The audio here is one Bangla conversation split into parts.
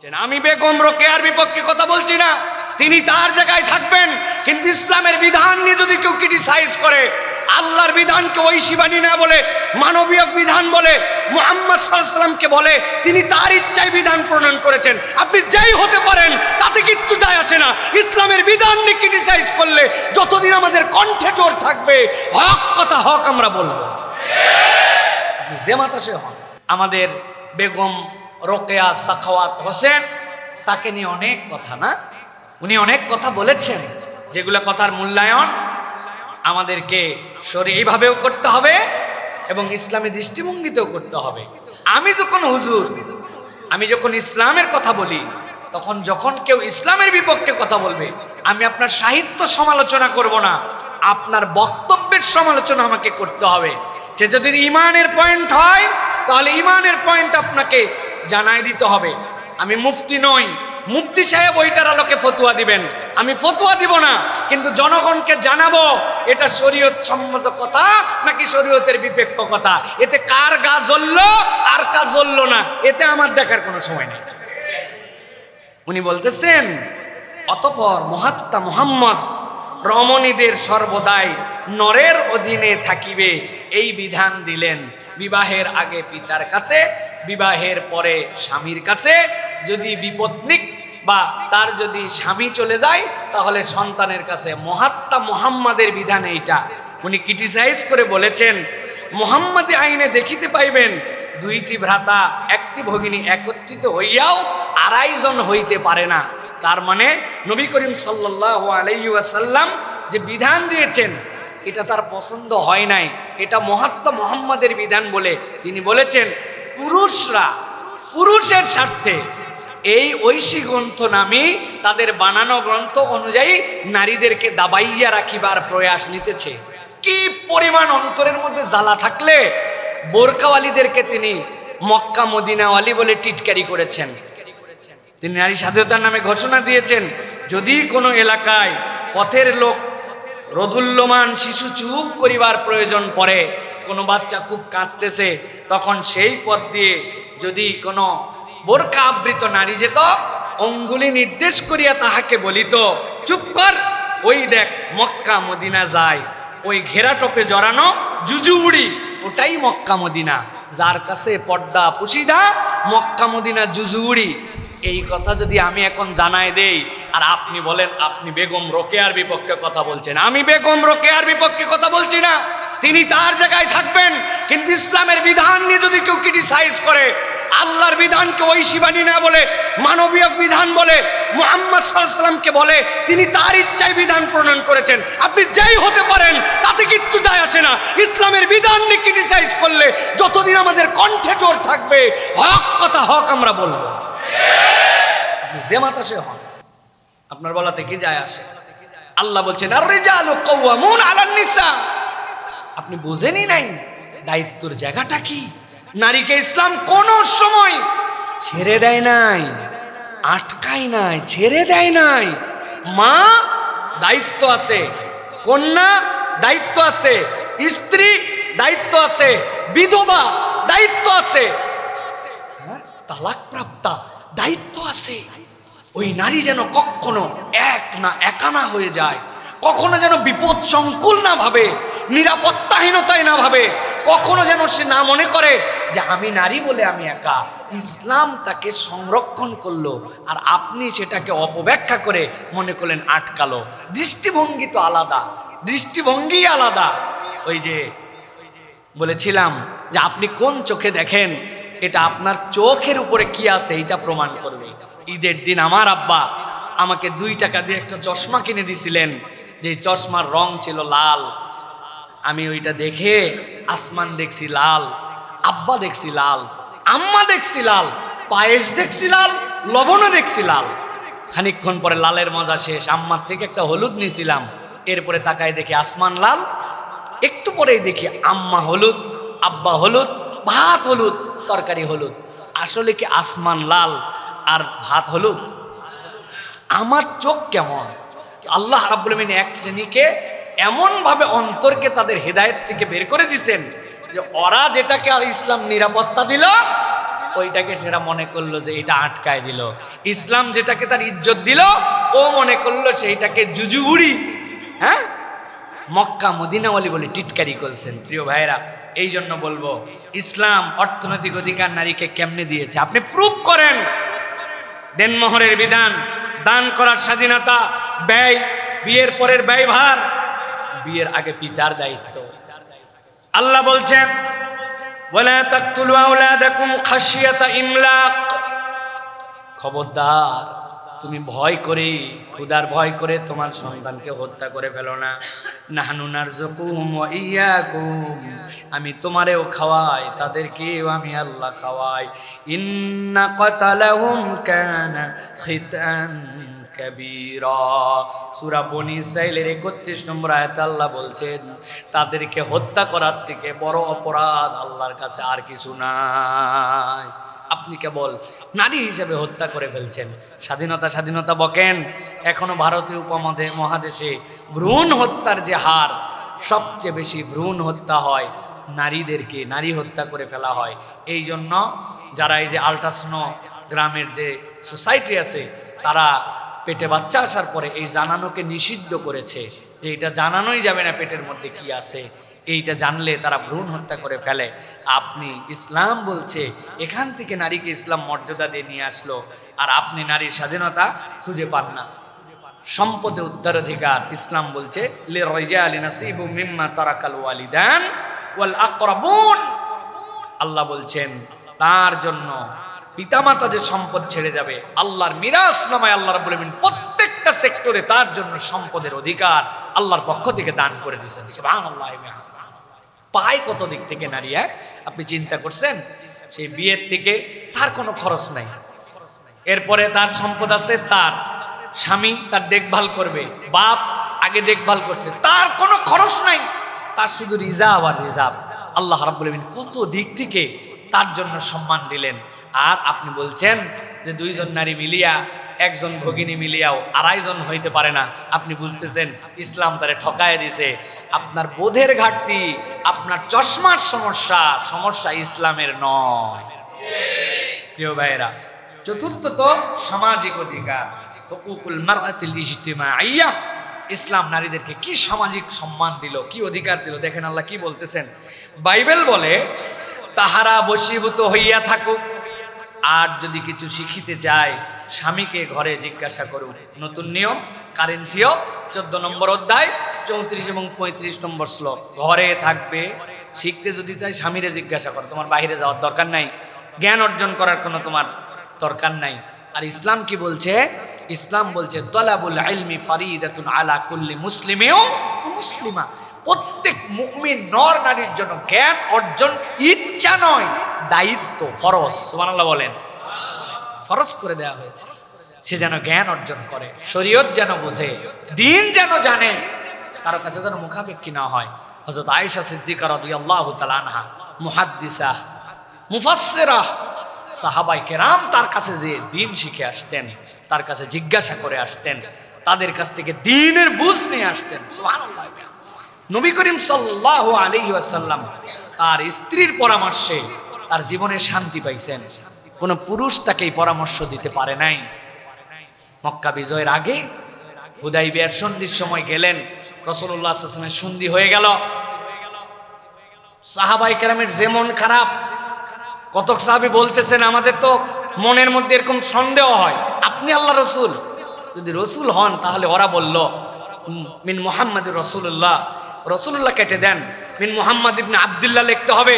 আমি বেগম রোকেয়ার বিপক্ষে কথা বলছি না, তিনি তার জায়গায় থাকবেন। কিন্তু ইসলামের বিধান নিয়ে যদি কেউ ক্রিটিসাইজ করে, আল্লাহর বিধানকে ঐশী বাণী না বলে মানবীয় বিধান বলে, মুহাম্মদ সাল্লাল্লাহু আলাইহি ওয়াসাল্লামকে বলে তিনি তার ইচ্ছায় বিধান প্রণয়ন করেছেন, আপনি যেই হতে পারেন তাতে কিচ্ছু যায় আসে না। ইসলামের বিধান নিয়ে ক্রিটিসাইজ করলে যতদিন আমাদের কণ্ঠে জোর থাকবে, হক কথা হক আমরা বলবো, যে মাতা সে হক। আমাদের বেগম রোকেয়া সাখাওয়াত হোসেন, তাকে নিয়ে অনেক কথা না, উনি অনেক কথা বলেছেন, যেগুলো কথার মূল্যায়ন আমাদেরকে শরীয়ভাবেও করতে হবে এবং ইসলামী দৃষ্টিভঙ্গিতেও করতে হবে। আমি যখন হুজুর, আমি যখন ইসলামের কথা বলি, তখন যখন কেউ ইসলামের বিপক্ষে কথা বলবে, আমি আপনার সাহিত্য সমালোচনা করব না, আপনার বক্তব্যের সমালোচনা আমাকে করতে হবে। সে যদি ইমানের পয়েন্ট হয়, তাহলে ইমানের পয়েন্ট আপনাকে জানাই দিতে হবে। আমি মুফতি নই, মুফতি সাহেব ওইটার আলোকে ফতোয়া দিবেন, আমি ফতোয়া দিব না, কিন্তু জনগণকে জানাবো এটা শরীয়ত সম্মত কথা নাকি শরীয়তের বিপক্ষ কথা। এতে কার গা জ্বললো আর কার জ্বললো না, এতে আমার দেখার কোনো সময় নেই। উনি বলতেছেন, অতঃপর মহাত্মা মুহাম্মদ রমণীদের সর্বদাই নরের অধীনে থাকিবে এই বিধান দিলেন। বিবাহের আগে পিতার কাছে, বিবাহের পরে স্বামীর কাছে। যদি বিপত্নিক বা তার যদি স্বামী চলে যায়, তাহলে সন্তানের কাছে। মহাত্মা মুহাম্মাদের বিধান এইটা। উনি ক্রিটিসাইজ করে বলেছেন, মুহাম্মাদি আইনে দেখিতে পাইবেন দুইটি ভ্রাতা একটি ভগিনী একত্রিত হইয়াও আড়াই জন হইতে পারে না। তার মানে নবী করিম সাল্লাল্লাহু আলাইহি ওয়াসাল্লাম যে বিধান দিয়েছেন, এটা তার পছন্দ হয় নাই, এটা মহাত্মা মুহাম্মাদের বিধান বলে তিনি বলেছেন, পুরুষরা পুরুষের স্বার্থে এই ঐশী গ্রন্থ নামে তাদের বানানো গ্রন্থ অনুযায়ী নারীদেরকে দাবাইয়া রাখিবার প্রয়াস নিতেছে। কি পরিমাণ অন্তরের মধ্যে জ্বালা থাকলে বোরকাওয়ালিদেরকে তিনি মক্কা মদিনাওয়ালি বলে টিটকারি করেছেন। তিনি নারী স্বাধীনতার নামে ঘোষণা দিয়েছেন, যদি কোনো এলাকায় পথের লোক রোদুল্যমান শিশু চুপ করিবার প্রয়োজন পড়ে, কোনো বাচ্চা খুব কাঁদতেছে, তখন সেই পথ দিয়ে যদি কোনো বোরকা আবৃত নারী যেত, অঙ্গুলি নির্দেশ করিয়া তাহাকে বলিত, চুপ কর, ওই দেখ মক্কা মদিনা যায়, ওই ঘেরা টপে জড়ানো জুজুউড়ি, ওটাই মক্কা মদিনা। যার কাছে পর্দা পুশিদা, মক্কা মদিনা জুজুউড়ি। এই কথা যদি আমি এখন জানাই দেই, আর আপনি বলেন আপনি বেগম রোকেয়ার বিপক্ষে কথা বলছেন, আমি বেগম রোকেয়ার বিপক্ষে কথা বলছি না, তিনি তার জায়গায় থাকবেন। কিন্তু ইসলামের বিধান নিয়ে যদি কেউ ক্রিটিসাইজ করে, আল্লাহর বিধানকে ঐশী বাণী না বলে মানবীয় বিধান বলে, মুহাম্মদ সাল্লাল্লাহু আলাইহি ওয়াসাল্লামকে বলে তিনি তার ইচ্ছায় বিধান প্রণয়ন করেছেন, আপনি যেই হতে পারেন তাতে কিচ্ছু যায় আসে না। ইসলামের বিধান নিয়ে ক্রিটিসাইজ করলে যতদিন আমাদের কণ্ঠে জোর থাকবে, হক কথা হক আমরা বলবো, যে মাতা সে হক। আপনার বলাতে কি যায় আসে? আল্লাহ বলছেন, আর রিজালু কাওয়ামুন আলান নিসা। আপনি বুঝেনই নাই দায়িত্বের জায়গাটা কি। নারীকে ইসলাম কোন সময় ছেড়ে দেয় নাই, আটকায় নাই, ছেড়ে দেয় নাই। মা দায়িত্ব আছে, কন্যা দায়িত্ব আছে, স্ত্রী দায়িত্ব আছে, বিধবা দায়িত্ব আছে, তালাক প্রাপ্তা দায়িত্ব আছে। ওই নারী যেন কখনো একা না হয়ে যায়, কখনো যেন বিপদ সংকুল না ভাবে, নিরাপত্তাহীনতায় না ভাবে, কখনো যেন সে না মনে করে যে আমি নারী বলে আমি একা। ইসলাম তাকে সংরক্ষণ করলো, আর আপনি সেটাকে অপব্যাখ্যা করে মনে করলেন আটকালো। দৃষ্টিভঙ্গি তো আলাদা, দৃষ্টিভঙ্গি আলাদা। ওই যে বলেছিলাম যে আপনি কোন চোখে দেখেন, এটা আপনার চোখের উপরে কি আছে এটা প্রমাণ করবে। ঈদের দিন আমার আব্বা আমাকে 2 টাকা দিয়ে একটা চশমা কিনে দিছিলেন, যে চশমার রং ছিল লাল। আমি ওইটা দেখে আসমান দেখছি লাল, আব্বা দেখছি লাল, আম্মা দেখছি লাল, পায়েস দেখছি লাল, লবণও দেখছি লাল। খানিকক্ষণ পরে লালের মজা শেষ, আম্মার থেকে একটা হলুদ নিয়েছিলাম, এরপরে তাকায় দেখি আসমান লাল, একটু পরেই দেখি আম্মা হলুদ, আব্বা হলুদ, ভাত হলুদ, তরকারি হলুদ। আসলে কি আসমান লাল আর ভাত হলুদ? আমার চোখ কেমন? আল্লাহ রাব্বুল আলামিন এক শ্রেণীকে এমনভাবে অন্তরকে তাদের হেদায়েত থেকে বের করে দিয়েছেন যে ওরা যেটাকে ইসলাম নিরাপত্তা দিল, ওইটাকে সেটা মনে করলো যে এটা আটকায় দিল। ইসলাম যেটাকে তার ইজ্জত দিল, ও মনে করলো সেইটাকে জুজুবুড়ি, হ্যাঁ, মক্কা মদিনাওয়ালি বলে টিটকারি করছেন। প্রিয় ভাইরা, এই জন্য বলবো, ইসলাম অর্থনৈতিক অধিকার নারীকে কেমনে দিয়েছে আপনি প্রুফ করেন। দেনমোহরের বিধান, দান করার স্বাধীনতা, ব্যয়, বিয়ের পরের ব্যয়ভার, বিয়ের আগে পিতার দায়িত্ব। আল্লাহ বলছেন, ওয়ালা তাকতুলু আওলাদাকুম খাশিয়াতা ইমলাক, খবরদার তুমি ভয় করে, ক্ষুধার ভয় করে তোমার সন্তানকে হত্যা করে ফেলো না। নাহনু নারযুকুহুম ওয়া ইয়্যাকুম, আমি তোমারেও খাওয়াই, তাদেরকেও আমি আল্লাহ খাওয়াই। ইন্না কাতালাহুম কানা খিতান কাবীরা, সূরা বনী ইসরাঈলের 31 নম্বর আয়াতে আল্লাহ বলছেন, তাদেরকে হত্যা করার থেকে বড় অপরাধ আল্লাহর কাছে আর কিছু নাই। আপনি কেবল নারী হিসেবে হত্যা করে ফেলছেন। স্বাধীনতা স্বাধীনতা বকেন, এখনো ভারতীয় উপমহাদেশে ভ্রূণ হত্যার যে হার, সবচেয়ে বেশি ভ্রূণ হত্যা হয় নারীদেরকে, নারী হত্যা করে ফেলা হয়। এই জন্য যারা এই যে আল্ট্রাসনো গ্রামের যে সোসাইটি আছে, তারা পেটে বাচ্চা আসার পরে এই জানানোকে নিষিদ্ধ করেছে যে এটা জানানোই যাবে না পেটের মধ্যে কি আছে, এইটা জানলে তারা ভ্রূণ হত্যা করে ফেলে। আপনি, ইসলাম বলছে এখান থেকে নারীকে ইসলাম মর্যাদা দিয়ে নিয়ে আসলো, আর আপনি নারীর স্বাধীনতা খুঁজে পান না। সম্পদে উত্তরাধিকার, ইসলাম বলছে লির-রিজালি নাসিবুম মিম্মা তারাকাল ওয়ালিদান ওয়াল আকরাবুন, আল্লাহ বলছেন তার জন্য পিতামাতা যে সম্পদ ছেড়ে যাবে, আল্লাহর মিরাস নামায় আল্লাহ রাব্বুল আলামিন প্রত্যেকটা সেক্টরে তার জন্য সম্পদের অধিকার আল্লাহর পক্ষ থেকে দান করে দিয়েছেন। সুবহানাল্লাহ। পায় কত দিক থেকে নারী, আপনি চিন্তা করছেন? সেই বিয়ের থেকে তার কোনো খরচ নাই, এরপরে তার সম্পদ আছে, তার স্বামী তার দেখভাল করবে, বাপ আগে দেখভাল করছে, তার কোনো খরচ নাই, তার শুধু রিজার্ভ আর রিজার্ভ। আল্লাহ রাব্বুল আলামিন কত দিক থেকে তার জন্য সম্মান দিলেন। আর আপনি বলছেন যে দুইজন নারী মিলিয়া, একজন ভগিনী মিলিয়াও আড়াইজন হইতে পারে না। আপনি বলতেছেন ইসলাম তারে ঠকায় দিছে। আপনার বোধের ঘাটতি, আপনার চশমার সমস্যা, সমস্যা ইসলামের নয়। প্রিয় ভাইয়েরা, চতুর্থত সামাজিক অধিকার, হুকুকুল মারআতিল ইজতিমাইয়া। ইসলাম নারীদেরকে কি সামাজিক সম্মান দিল, কি অধিকার দিল, দেখেন আল্লাহ কি বলতেছেন। বাইবেল বলে, তাহারা বশীভূত হইয়া থাকুক, আর যদি কিছু শিখিতে চায় স্বামীকে ঘরে জিজ্ঞাসা করুক। নতুন নিয়ম, কারিন্থীয় 14 নম্বর অধ্যায় 34 এবং 35 নম্বর শ্লোক। ঘরে থাকবে, শিখতে যদি চাই স্বামীরে জিজ্ঞাসা করো, তোমার বাইরে যাওয়ার দরকার নাই, জ্ঞান অর্জন করার কোনো তোমার দরকার নাই। আর ইসলাম কি বলছে? ইসলাম বলছে তলাবুল ইলমি ফারিদাতুন আলা কুল্লি মুসলিমিন ওয়া মুসলিমা, প্রত্যেক মুমিন নর নারীর জন্য জ্ঞান অর্জন ইচ্ছা নয়, দায়িত্ব, ফরজ। সুবহানাল্লাহ বলেন। ফরজ করে দেওয়া হয়েছে, সে যেন জ্ঞান অর্জন করে, শরীয়ত যেন বোঝে, দিন যেন জানে, কারো কাছে যেন মুখাপেক্ষী না হয়। হযরত আয়েশা সিদ্দিকা রাদিয়াল্লাহু তাআলা আনহা, মুহাদ্দিসা, মুফাসসিরা, সাহাবায়ে কেরাম তার কাছে যে দিন শিখে আসতেন, তার কাছে জিজ্ঞাসা করে আসতেন, তাদের কাছ থেকে দ্বীনের বুঝ নিয়ে আসতেন। সুবহানাল্লাহ। নবী করিম সাল্লাল্লাহু আলাইহি ওয়াসাল্লাম তার স্ত্রীর পরামর্শে তার জীবনে শান্তি পাইছেন। কোন পুরুষ তাকে এই পরামর্শ দিতে পারে নাই। মক্কা বিজয়ের আগে হুদাইবিয়ার সন্ধির সময় গেলেন, রাসূলুল্লাহ সাল্লাল্লাহু আলাইহি ওয়াসাল্লামের সন্ধি হয়ে গেল। সাহাবায়ে কেরামের যে মন খারাপ, কতক সাহাবী বলতেছেন আমাদের তো মনের মধ্যে এরকম সন্দেহ হয়, আপনি আল্লাহ রসুল, যদি রসুল হন তাহলে ওরা বলল মিন মুহাম্মাদুর রাসূলুল্লাহ, রাসূলুল্লাহ কেটে দেন, মিন মুহাম্মদ ইবনে আব্দুল্লাহ লিখতে হবে।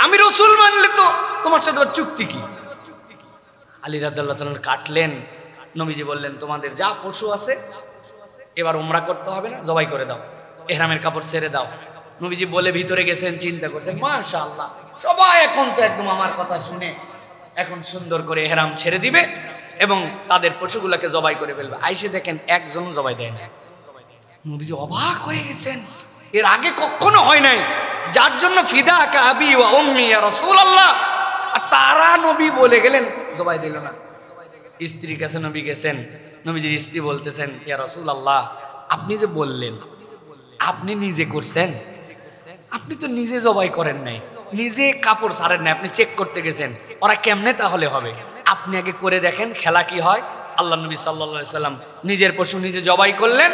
আমি রসুল মানলে তো তোমার সাথে চুক্তি কি? আলী রাদিয়াল্লাহু তাআলা কাটলেন। নবীজি বললেন, তোমাদের যা পশু আছে এবার উমরা করতে হবে না, জবাই করে দাও, ইহরামের কাপড় ছেড়ে দাও। নবীজি বলে ভিতরে গেছেন, চিন্তা করছেন, মাশাআল্লাহ সবাই এখন তো একদম আমার কথা শুনে এখন সুন্দর করে ইহরাম ছেড়ে দিবে এবং তাদের পশুগুলোকে জবাই করে ফেলবে। আইসে দেখেন একজন জবাই দেয় না। নবীজি অবাক হয়ে গেছেন, এর আগে কখনো হয় নাই। যার জন্য ফিদা কাবি ওয়া উম্মি ইয়া রাসূলুল্লাহ, আর তারা নবী বলে গেলেন, জবাই দিল না। স্ত্রীর কাছে নবী গেছেন, নবীজির স্ত্রী বলতেছেন, ইয়া রাসূলুল্লাহ আপনি যে বললেন, আপনি নিজে করছেন, আপনি তো নিজে জবাই করেন নাই, নিজে কাপড় ছাড়েন না, আপনি চেক করতে গেছেন, ওরা কেমনে তাহলে হবে? আপনি আগে করে দেখেন খেলা কি হয়। আল্লাহ নবী সাল্লাল্লাহু আলাইহি সাল্লাম নিজের পশু নিজে জবাই করলেন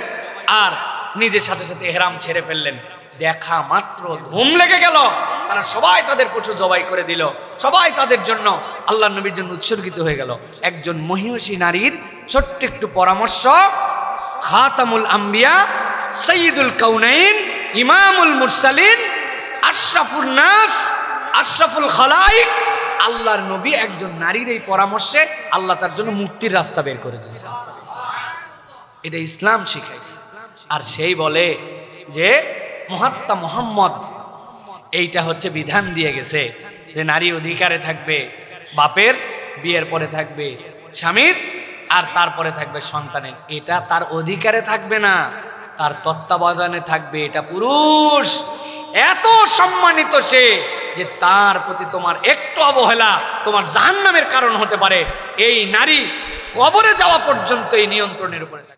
আর নিজের সাথে সাথে ইহরাম ছেড়ে ফেললেন। দেখা মাত্র ধুম লেগে গেল, তারা সবাই তাদের পশু জবাই করে দিল, সবাই তাদের জন্য আল্লাহ নবীর জন্য উৎসর্গিত হয়ে গেল। একজন মহিষী নারীর ছোট্ট একটু পরামর্শ, খাতামুল আম্বিয়া, সাইয়্যিদুল কাউনাইন, ইমামুল মুরসালিন, আশরাফুন নাস, আশরাফুল খালাইক, আল্লাহর নবী একজন নারীর এই পরামর্শে আল্লাহ তার জন্য মুক্তির রাস্তা বের করে দিয়েছে। এটা ইসলাম শিখাইছে। আর সেই বলে যে মহাত্মা মুহাম্মদ এইটা হচ্ছে বিধান দিয়ে গেছে যে নারী অধিকারে থাকবে, বাপের বিয়ের পরে থাকবে স্বামীর, আর তারপরে থাকবে সন্তানের। এটা তার অধিকারে থাকবে না, তার তত্ত্বাবধানে থাকবে। এটা পুরুষ এত সম্মানিত সে যে তার প্রতি তোমার একটু অবহেলা তোমার জাহান্নামের কারণ হতে পারে। এই নারী কবরে যাওয়া পর্যন্ত এই নিয়ন্ত্রণের উপরে থাকে।